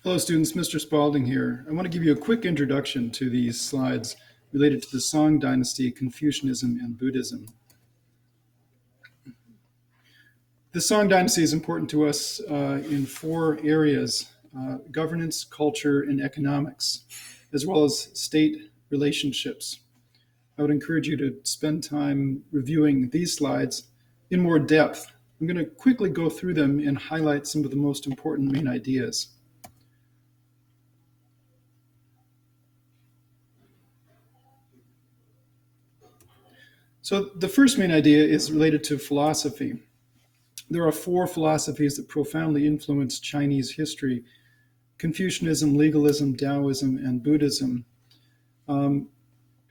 Hello, students. Mr. Spalding here. I want to give you a quick introduction to these slides related to the Song Dynasty, Confucianism, and Buddhism. The Song Dynasty is important to us in four areas: governance, culture, and economics, as well as state relationships. I would encourage you to spend time reviewing these slides in more depth. I'm going to quickly go through them and highlight some of the most important main ideas. So the first main idea is related to philosophy. There are four philosophies that profoundly influence Chinese history: Confucianism, legalism, Taoism, and Buddhism.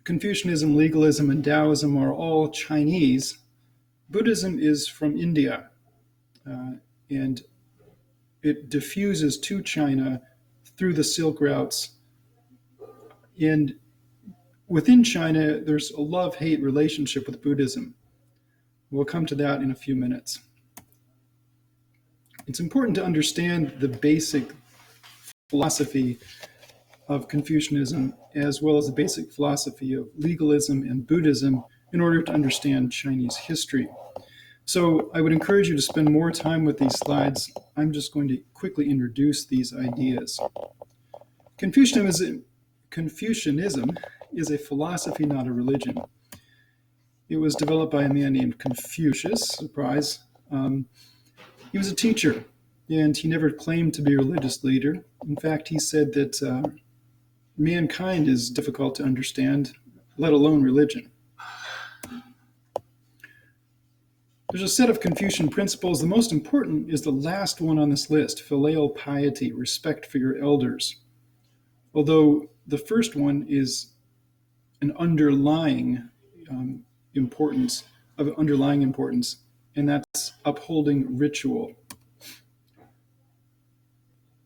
Confucianism, legalism, and Taoism are all Chinese. Buddhism is from India, and it diffuses to China through the Silk routes. And within China, there's a love-hate relationship with Buddhism. We'll come to that in a few minutes. It's important to understand the basic philosophy of Confucianism as well as the basic philosophy of legalism and Buddhism in order to understand Chinese history. So I would encourage you to spend more time with these slides. I'm just going to quickly introduce these ideas. Confucianism is a philosophy, not a religion. It was developed by a man named Confucius. Surprise. He was a teacher, and he never claimed to be a religious leader. In fact, he said that mankind is difficult to understand, let alone religion. There's a set of Confucian principles. The most important is the last one on this list: filial piety, respect for your elders. Although the first one is an underlying importance, and that's upholding ritual.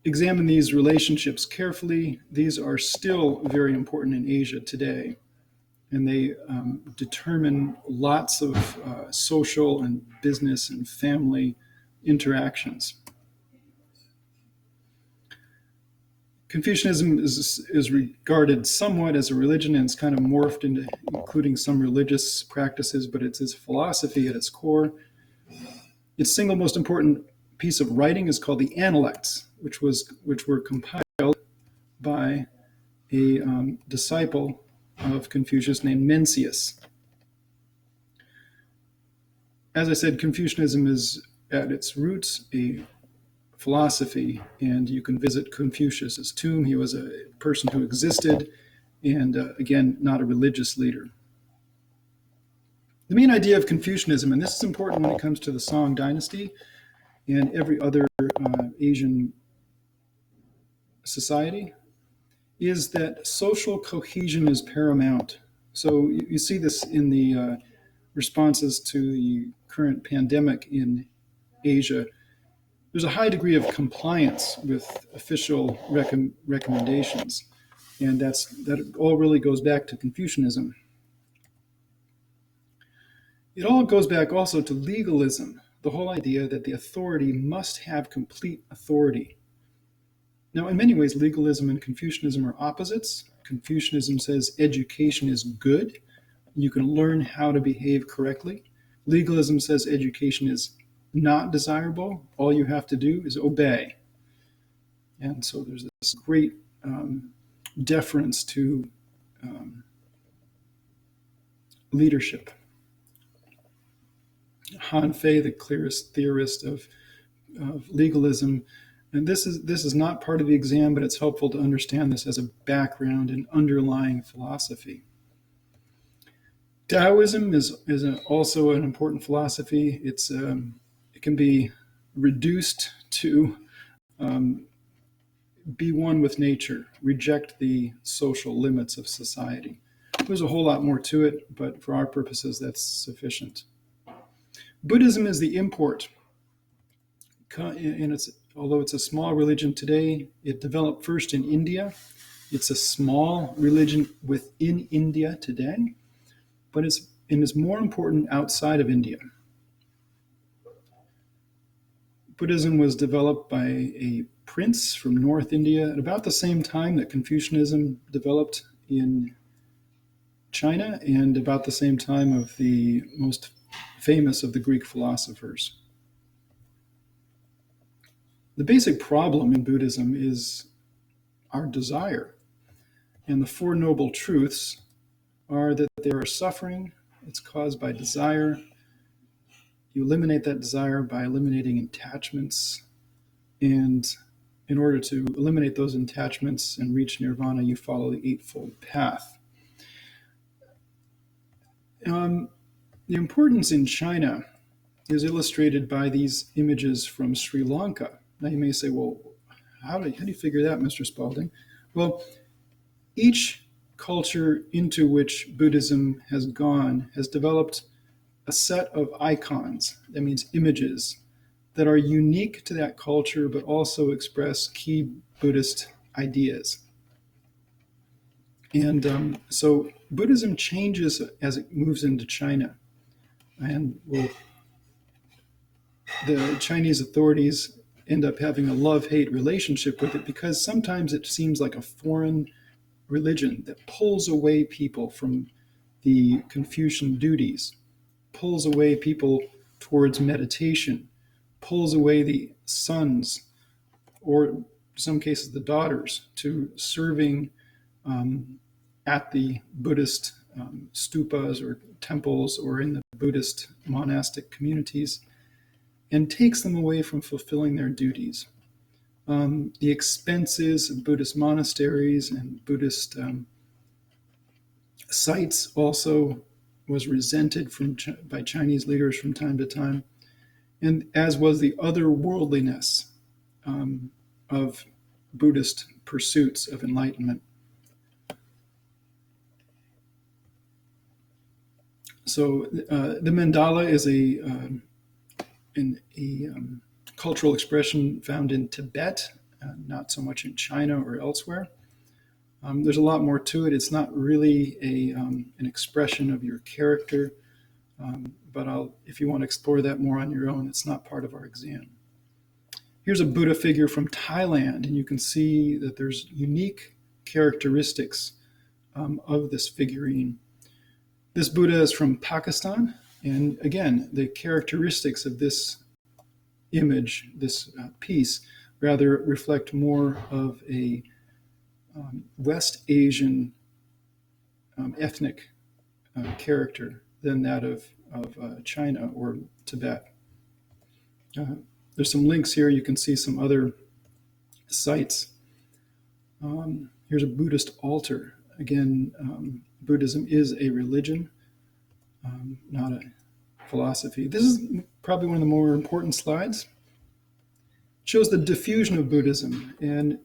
Examine these relationships carefully. These are still very important in Asia today, and they determine lots of social and business and family interactions. Confucianism is regarded somewhat as a religion, and it's kind of morphed into including some religious practices, but it's his philosophy at its core. Its single most important piece of writing is called the Analects, which were compiled by a disciple of Confucius named Mencius. As I said, Confucianism is at its roots a philosophy, and you can visit Confucius's tomb. He was a person who existed, and again, not a religious leader. The main idea of Confucianism, and this is important when it comes to the Song Dynasty and every other Asian society, is that social cohesion is paramount. So you see this in the responses to the current pandemic in Asia. There's a high degree of compliance with official recommendations, and that all really goes back to Confucianism. It all goes back also to legalism, the whole idea that the authority must have complete authority. Now, in many ways, legalism and Confucianism are opposites. Confucianism says education is good. You can learn how to behave correctly. Legalism says education is not desirable. All you have to do is obey. And so there's this great deference to leadership. Han Fei, the clearest theorist of legalism, and this is not part of the exam, but it's helpful to understand this as a background and underlying philosophy. Taoism is also an important philosophy. It can be reduced to be one with nature, reject the social limits of society. There's a whole lot more to it, but for our purposes, that's sufficient. Buddhism is the import, and although it's a small religion today, it developed first in India. It's a small religion within India today, but it's more important outside of India. Buddhism was developed by a prince from North India at about the same time that Confucianism developed in China and about the same time of the most famous of the Greek philosophers. The basic problem in Buddhism is our desire. And the Four Noble Truths are that there are suffering, it's caused by desire. You eliminate that desire by eliminating attachments. And in order to eliminate those attachments and reach nirvana, you follow the Eightfold Path. The importance in China is illustrated by these images from Sri Lanka. Now you may say, well, how do you figure that, Mr. Spalding? Well, each culture into which Buddhism has gone has developed a set of icons, that means images, that are unique to that culture but also express key Buddhist ideas. And so Buddhism changes as it moves into China. And the Chinese authorities end up having a love-hate relationship with it because sometimes it seems like a foreign religion that pulls away people from the Confucian duties, pulls away people towards meditation, pulls away the sons, or in some cases the daughters, to serving at the Buddhist stupas or temples or in the Buddhist monastic communities, and takes them away from fulfilling their duties. The expenses of Buddhist monasteries and Buddhist sites also was resented by Chinese leaders from time to time, and as was the otherworldliness of Buddhist pursuits of enlightenment. So the mandala is a cultural expression found in Tibet, not so much in China or elsewhere. There's a lot more to it. It's not really an expression of your character, but if you want to explore that more on your own, it's not part of our exam. Here's a Buddha figure from Thailand, and you can see that there's unique characteristics of this figurine. This Buddha is from Pakistan, and again, the characteristics of this image, this piece, rather reflect more of a West Asian ethnic character than that of China or Tibet. There's some links here. You can see some other sites. Here's a Buddhist altar. Again, Buddhism is a religion, not a philosophy. This is probably one of the more important slides. It shows the diffusion of Buddhism. And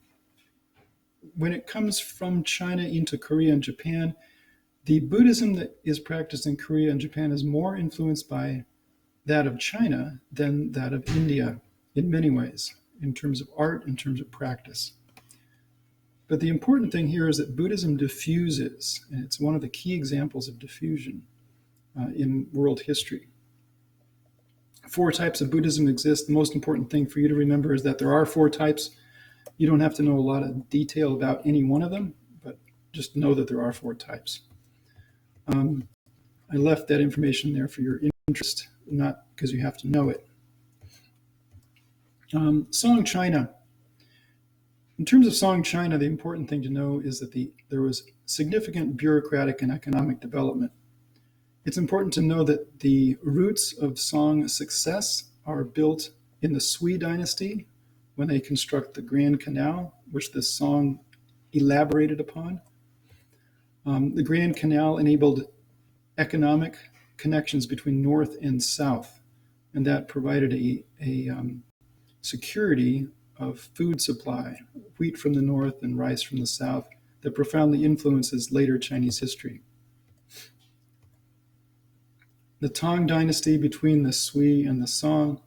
when it comes from China into Korea and Japan, the Buddhism that is practiced in Korea and Japan is more influenced by that of China than that of India in many ways, in terms of art, in terms of practice. But the important thing here is that Buddhism diffuses, and it's one of the key examples of diffusion in world history. 4 types of Buddhism exist. The most important thing for you to remember is that there are 4 types. You don't have to know a lot of detail about any one of them, but just know that there are 4 types. I left that information there for your interest, not because you have to know it. Song China. In terms of Song China, the important thing to know is that there was significant bureaucratic and economic development. It's important to know that the roots of Song success are built in the Sui Dynasty when they construct the Grand Canal, which the Song elaborated upon. The Grand Canal enabled economic connections between North and South, and that provided a security of food supply, wheat from the north and rice from the south, that profoundly influences later Chinese history. The Tang Dynasty between the Sui and the Song,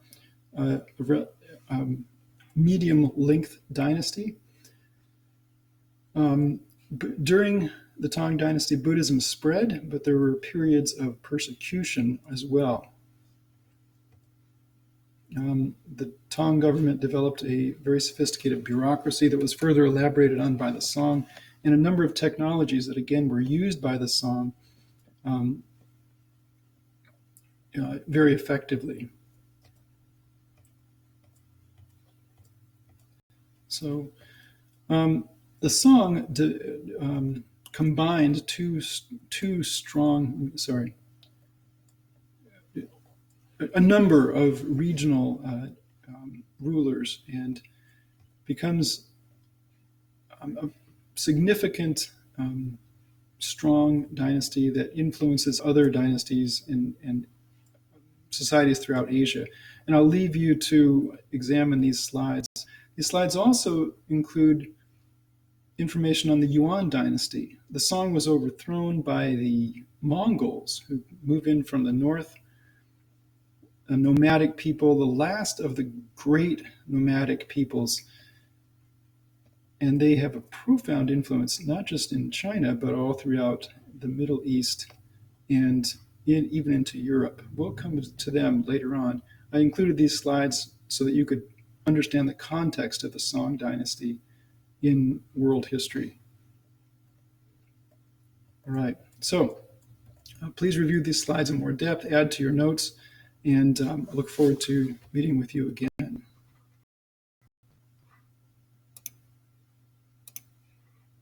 medium-length dynasty. During the Tang Dynasty, Buddhism spread, but there were periods of persecution as well. The Tang government developed a very sophisticated bureaucracy that was further elaborated on by the Song, and a number of technologies that, again, were used by the Song um, very effectively. So the Song combined a number of regional rulers, and becomes a significant, strong dynasty that influences other dynasties and societies throughout Asia. And I'll leave you to examine these slides. These slides also include information on the Yuan dynasty. The Song was overthrown by the Mongols, who move in from the north, a nomadic people, the last of the great nomadic peoples. And they have a profound influence, not just in China, but all throughout the Middle East and even into Europe. We'll come to them later on. I included these slides so that you could understand the context of the Song dynasty in world history. All right, so please review these slides in more depth, add to your notes, and I look forward to meeting with you again.